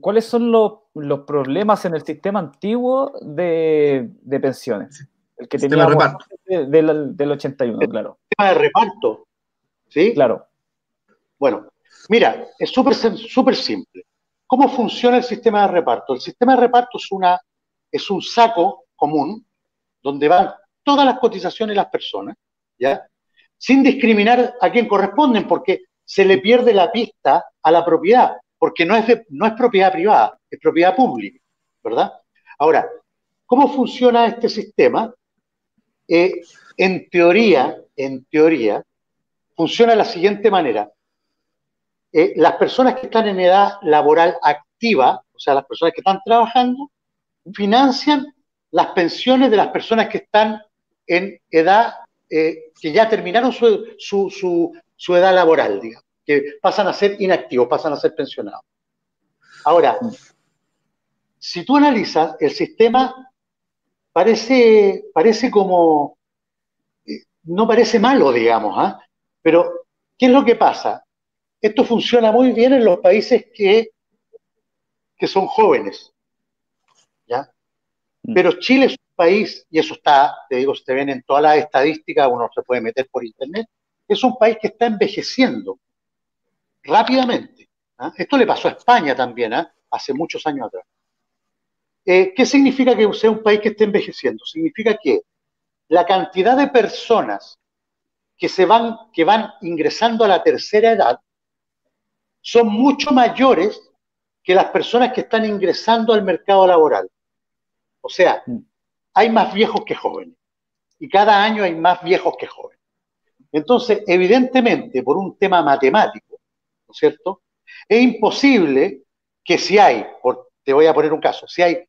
¿cuáles son los problemas en el sistema antiguo de pensiones? El que sistema teníamos de reparto. del 81, claro. El sistema de reparto, ¿sí? Claro. Bueno, mira, es súper simple. ¿Cómo funciona el sistema de reparto? El sistema de reparto es un saco común donde van todas las cotizaciones de las personas, ¿ya? Sin discriminar a quién corresponden, porque se le pierde la pista a la propiedad, porque no es propiedad privada, es propiedad pública, ¿verdad? Ahora, ¿cómo funciona este sistema? En teoría, funciona de la siguiente manera. Las personas que están en edad laboral activa, o sea, las personas que están trabajando, financian las pensiones de las personas que están en edad, que ya terminaron su edad laboral, digamos, que pasan a ser inactivos, pasan a ser pensionados. Ahora, si tú analizas, el sistema parece como, no parece malo, digamos, ¿ah? Pero, ¿qué es lo que pasa? Esto funciona muy bien en los países que son jóvenes, ¿ya? Pero Chile es un país, y eso está, te digo, se ven en todas las estadísticas, uno se puede meter por internet, es un país que está envejeciendo rápidamente. ¿Ah? Esto le pasó a España también, ¿ah? Hace muchos años atrás. ¿Qué significa que sea un país que esté envejeciendo? Significa que la cantidad de personas que van ingresando a la tercera edad son mucho mayores que las personas que están ingresando al mercado laboral. O sea, hay más viejos que jóvenes. Y cada año hay más viejos que jóvenes. Entonces, evidentemente, por un tema matemático, ¿no es cierto? Es imposible que te voy a poner un caso, si hay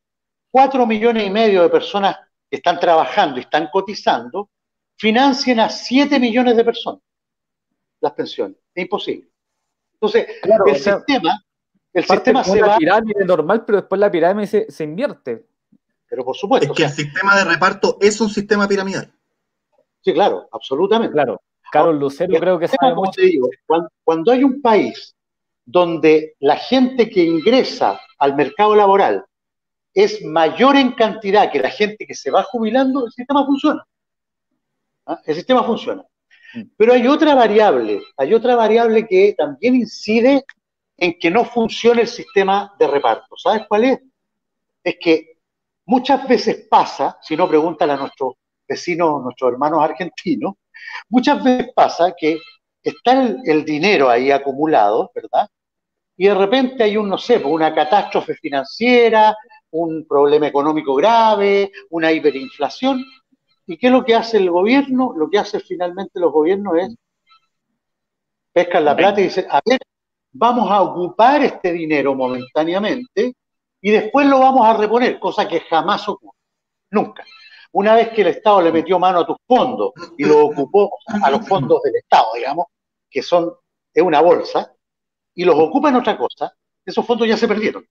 4,5 millones de personas que están trabajando y están cotizando, financien a 7 millones de personas las pensiones. Es imposible. Entonces, claro, el sistema se va... la pirámide normal, pero después la pirámide se invierte. Pero por supuesto. Es que el sistema de reparto es un sistema piramidal. Sí, claro, absolutamente. Claro. Carlos Lucero creo que sabe como mucho. te digo, cuando hay un país donde la gente que ingresa al mercado laboral es mayor en cantidad que la gente que se va jubilando, el sistema funciona. ¿Ah? El sistema funciona. Pero hay otra variable que también incide en que no funcione el sistema de reparto. ¿Sabes cuál es? Es que muchas veces pasa, si no preguntan a nuestros vecinos, nuestros hermanos argentinos, muchas veces pasa que está el dinero ahí acumulado, ¿verdad? Y de repente hay no sé, una catástrofe financiera, un problema económico grave, una hiperinflación. ¿Y qué es lo que hace el gobierno? Lo que hace finalmente los gobiernos es pescan la plata y dicen, a ver, vamos a ocupar este dinero momentáneamente y después lo vamos a reponer, cosa que jamás ocurre, nunca. Una vez que el Estado le metió mano a tus fondos y lo ocupó a los fondos del Estado, digamos, que es una bolsa, y los ocupa en otra cosa, esos fondos ya se perdieron.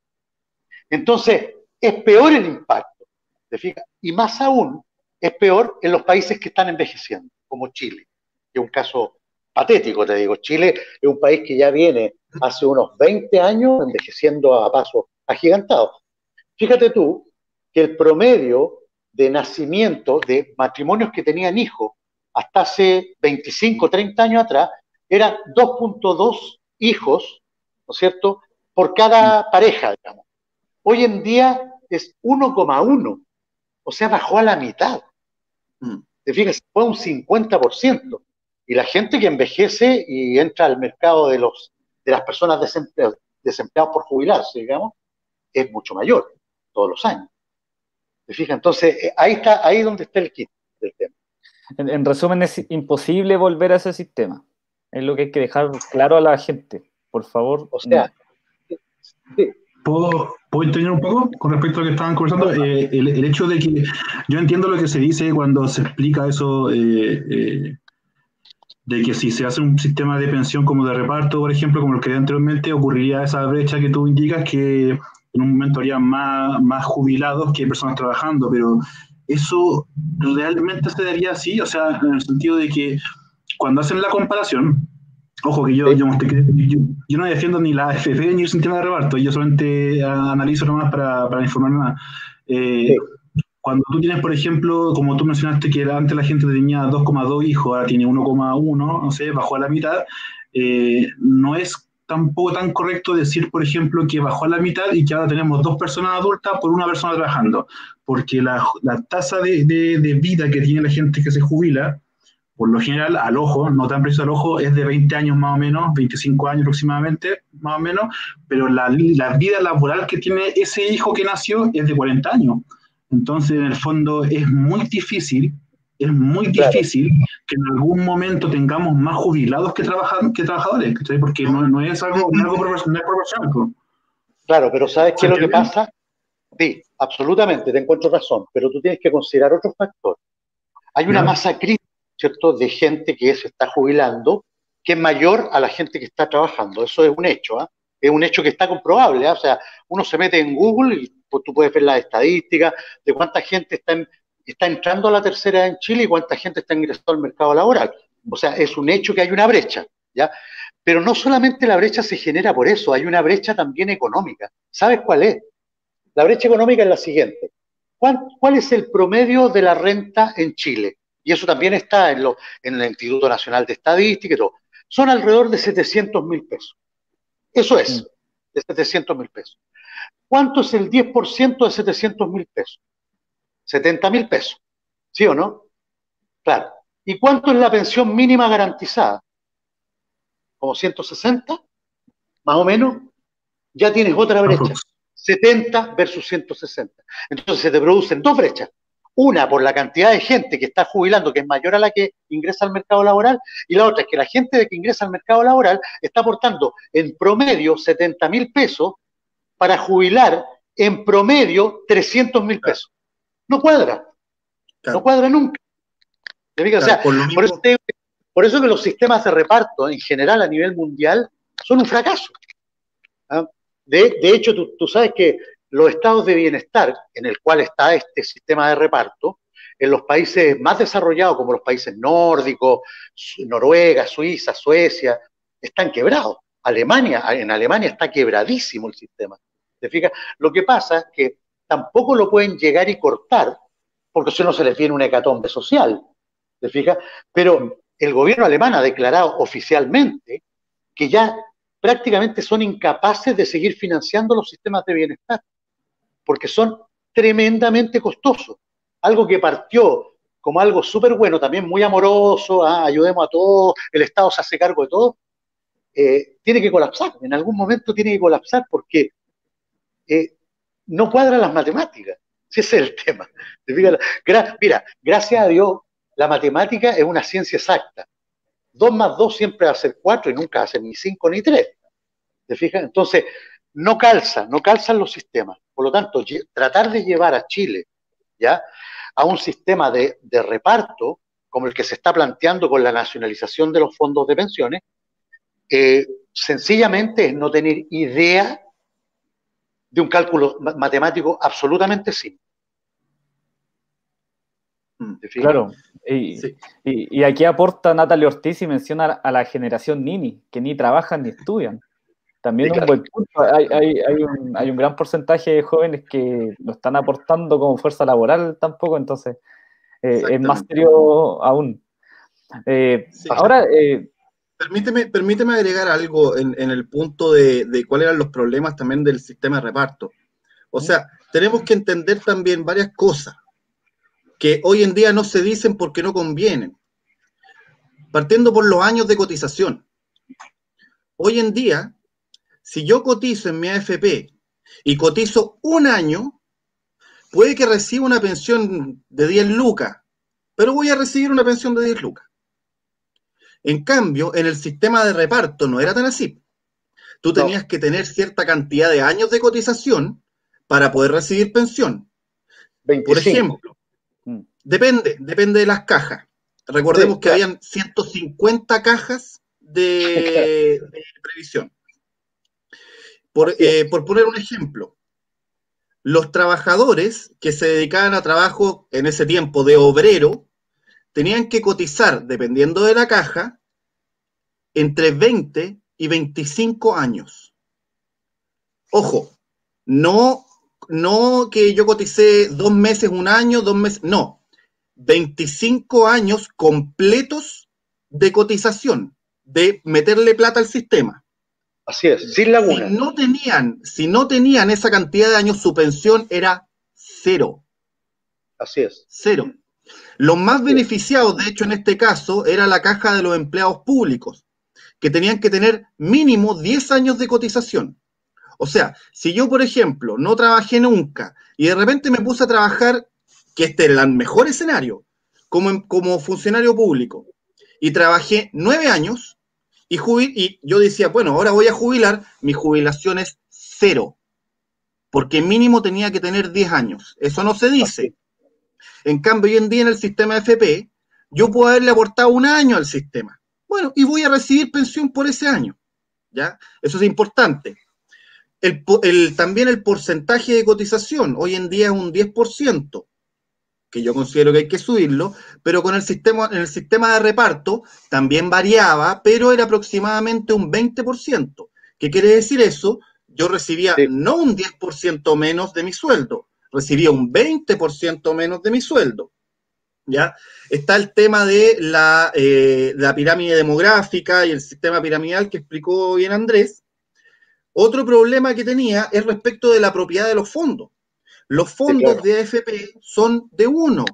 Entonces, es peor el impacto, ¿te fijas? Y más aún, es peor en los países que están envejeciendo, como Chile, que es un caso patético, te digo. Chile es un país que ya viene hace unos 20 años envejeciendo a pasos agigantados. Fíjate tú que el promedio de nacimiento de matrimonios que tenían hijos hasta hace 25, 30 años atrás eran 2,2 hijos, ¿no es cierto?, por cada pareja, digamos. Hoy en día es 1,1, o sea, bajó a la mitad. Te fijas, fue un 50%. Y la gente que envejece y entra al mercado de las personas desempleadas por jubilarse, digamos, es mucho mayor todos los años. ¿Te fijas? Entonces, ahí es donde está el kit del tema. En resumen, es imposible volver a ese sistema. Es lo que hay que dejar claro a la gente, por favor. O sea, sí. ¿Puedo intervenir un poco con respecto a lo que estaban conversando? El hecho de que yo entiendo lo que se dice cuando se explica eso, de que si se hace un sistema de pensión como de reparto, por ejemplo, como lo que anteriormente, ocurriría esa brecha que tú indicas, que en un momento habría más jubilados que personas trabajando, pero ¿eso realmente se daría así? O sea, en el sentido de que cuando hacen la comparación, Ojo que yo no defiendo ni la AFP ni el sistema de reparto, yo solamente analizo nomás para informarme más. Sí. Cuando tú tienes, por ejemplo, como tú mencionaste que antes la gente tenía 2,2 hijos, ahora tiene 1,1, no sé, bajó a la mitad, no es tampoco tan correcto decir, por ejemplo, que bajó a la mitad y que ahora tenemos 2 personas adultas por una persona trabajando, porque la tasa de vida que tiene la gente que se jubila, por lo general, al ojo, no tan preciso al ojo, es de 20 años más o menos, 25 años aproximadamente, más o menos, pero la vida laboral que tiene ese hijo que nació es de 40 años. Entonces, en el fondo, es muy difícil que en algún momento tengamos más jubilados que trabajadores, ¿sí? Porque no es algo proporcional. Claro, pero ¿sabes qué es lo que pasa? Sí, absolutamente, te encuentro razón, pero tú tienes que considerar otro factor. Hay una masa crítica, ¿cierto?, de gente que se está jubilando, que es mayor a la gente que está trabajando. Eso es un hecho, ¿eh? Es un hecho que está comprobable, ¿eh? O sea, uno se mete en Google y pues, tú puedes ver las estadísticas de cuánta gente está entrando a la tercera edad en Chile y cuánta gente está ingresando al mercado laboral. O sea, es un hecho que hay una brecha, ¿ya? Pero no solamente la brecha se genera por eso, hay una brecha también económica. ¿Sabes cuál es? La brecha económica es la siguiente. ¿Cuál es el promedio de la renta en Chile? Y eso también está en el Instituto Nacional de Estadística y todo. Son alrededor de 700.000 pesos. Eso es, de 700.000 pesos. ¿Cuánto es el 10% de 700.000 pesos? 70.000 pesos. ¿Sí o no? Claro. ¿Y cuánto es la pensión mínima garantizada? ¿Como 160? Más o menos. Ya tienes otra brecha. 70 versus 160. Entonces se te producen dos brechas. Una por la cantidad de gente que está jubilando, que es mayor a la que ingresa al mercado laboral, y la otra es que la gente que ingresa al mercado laboral está aportando en promedio 70.000 pesos para jubilar en promedio 300.000 pesos. No cuadra. Claro. No cuadra nunca. Claro, o sea, por eso que los sistemas de reparto en general a nivel mundial son un fracaso. ¿Ah? De hecho, tú sabes que los estados de bienestar en el cual está este sistema de reparto, en los países más desarrollados, como los países nórdicos, Noruega, Suiza, Suecia, están quebrados. En Alemania está quebradísimo el sistema. ¿Te fijas? Lo que pasa es que tampoco lo pueden llegar y cortar, porque si no se les viene una hecatombe social. ¿Te fijas? Pero el gobierno alemán ha declarado oficialmente que ya prácticamente son incapaces de seguir financiando los sistemas de bienestar, porque son tremendamente costosos. Algo que partió como algo súper bueno, también muy amoroso, ayudemos a todos, el Estado se hace cargo de todo, tiene que colapsar, en algún momento tiene que colapsar porque no cuadran las matemáticas, ese es el tema. Mira, gracias a Dios, la matemática es una ciencia exacta. 2 más 2 siempre va a ser 4 y nunca va a ser ni 5 ni 3. ¿Te fijas? Entonces, no calzan los sistemas. Por lo tanto, tratar de llevar a Chile ¿ya? A un sistema de reparto como el que se está planteando con la nacionalización de los fondos de pensiones, sencillamente es no tener idea de un cálculo matemático absolutamente simple. Claro, y aquí aporta Natalia Ortiz y menciona a la generación Nini, que ni trabajan ni estudian. También sí, claro. Un buen punto. Hay un gran porcentaje de jóvenes que no están aportando como fuerza laboral tampoco, entonces es más serio aún. Sí. Ahora... Permíteme agregar algo en el punto de cuáles eran los problemas también del sistema de reparto. O sea, tenemos que entender también varias cosas que hoy en día no se dicen porque no convienen. Partiendo por los años de cotización. Hoy en día, si yo cotizo en mi AFP y cotizo un año, puede que reciba una pensión de 10 lucas, pero voy a recibir una pensión de 10 lucas. En cambio, en el sistema de reparto no era tan así. Tú tenías que tener cierta cantidad de años de cotización para poder recibir pensión. 25. Por ejemplo, depende de las cajas. Recordemos que habían 150 cajas de previsión. Por poner un ejemplo, los trabajadores que se dedicaban a trabajo en ese tiempo de obrero tenían que cotizar, dependiendo de la caja, entre 20 y 25 años. Ojo, no que yo coticé 2 meses, 1 año, 2 meses, no. 25 años completos de cotización, de meterle plata al sistema. Así es, sin laguna. Si no tenían esa cantidad de años, su pensión era 0. Así es. 0. Los más beneficiados, de hecho, en este caso, era la caja de los empleados públicos, que tenían que tener mínimo 10 años de cotización. O sea, si yo, por ejemplo, no trabajé nunca y de repente me puse a trabajar, que este era el mejor escenario, como funcionario público, y trabajé 9 años y yo decía, bueno, ahora voy a jubilar, mi jubilación es 0, porque mínimo tenía que tener 10 años. Eso no se dice. En cambio, hoy en día en el sistema FP, yo puedo haberle aportado 1 año al sistema. Bueno, y voy a recibir pensión por ese año. ¿Ya? Eso es importante. También el porcentaje de cotización, hoy en día es un 10%, que yo considero que hay que subirlo, pero en el sistema de reparto también variaba, pero era aproximadamente un 20%. ¿Qué quiere decir eso? Yo recibía no un 10% menos de mi sueldo, recibía un 20% menos de mi sueldo. ¿Ya? Está el tema de la pirámide demográfica y el sistema piramidal que explicó bien Andrés. Otro problema que tenía es respecto de la propiedad de los fondos. Los fondos de AFP son de uno,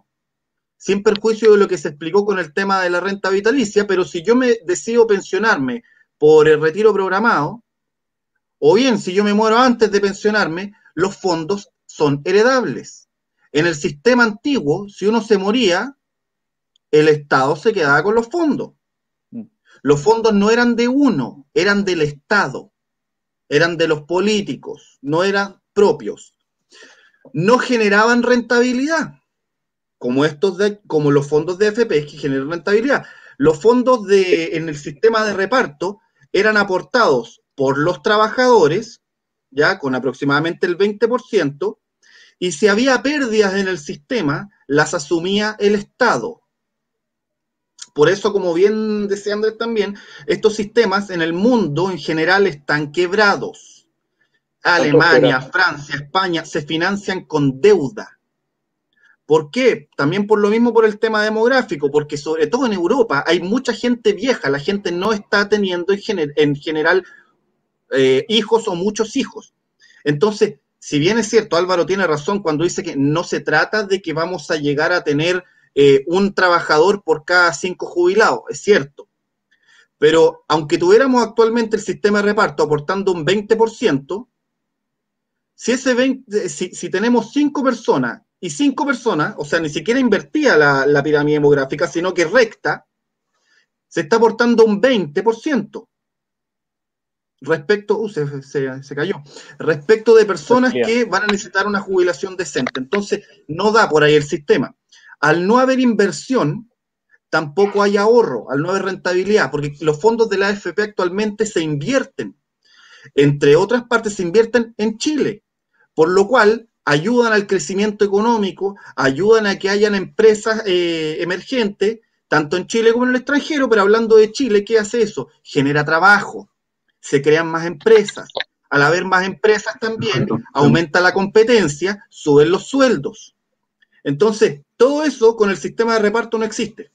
sin perjuicio de lo que se explicó con el tema de la renta vitalicia, pero si yo me decido pensionarme por el retiro programado, o bien si yo me muero antes de pensionarme, los fondos son heredables. En el sistema antiguo, si uno se moría, el Estado se quedaba con los fondos. Los fondos no eran de uno, eran del Estado, eran de los políticos, no eran propios. No generaban rentabilidad, como los fondos de AFP que generan rentabilidad. Los fondos en el sistema de reparto eran aportados por los trabajadores, ya con aproximadamente el 20%, y si había pérdidas en el sistema, las asumía el Estado. Por eso, como bien decía Andrés también, estos sistemas en el mundo en general están quebrados. Alemania, Francia, España se financian con deuda. ¿Por qué? También por lo mismo, por el tema demográfico, porque sobre todo en Europa hay mucha gente vieja, la gente no está teniendo en general hijos o muchos hijos. Entonces, si bien es cierto, Álvaro tiene razón cuando dice que no se trata de que vamos a llegar a tener un trabajador por cada 5 jubilados, es cierto. Pero aunque tuviéramos actualmente el sistema de reparto aportando un 20%, si tenemos 5 personas y 5 personas, o sea, ni siquiera invertía la pirámide demográfica, sino que recta, se está aportando un 20%. Se cayó. Respecto de personas que van a necesitar una jubilación decente. Entonces, no da por ahí el sistema. Al no haber inversión, tampoco hay ahorro, al no haber rentabilidad, porque los fondos de la AFP actualmente se invierten. Entre otras partes, se invierten en Chile, por lo cual ayudan al crecimiento económico, ayudan a que hayan empresas emergentes, tanto en Chile como en el extranjero, pero hablando de Chile, ¿qué hace eso? Genera trabajo, se crean más empresas. Al haber más empresas también aumenta la competencia, suben los sueldos. Entonces, todo eso con el sistema de reparto no existe.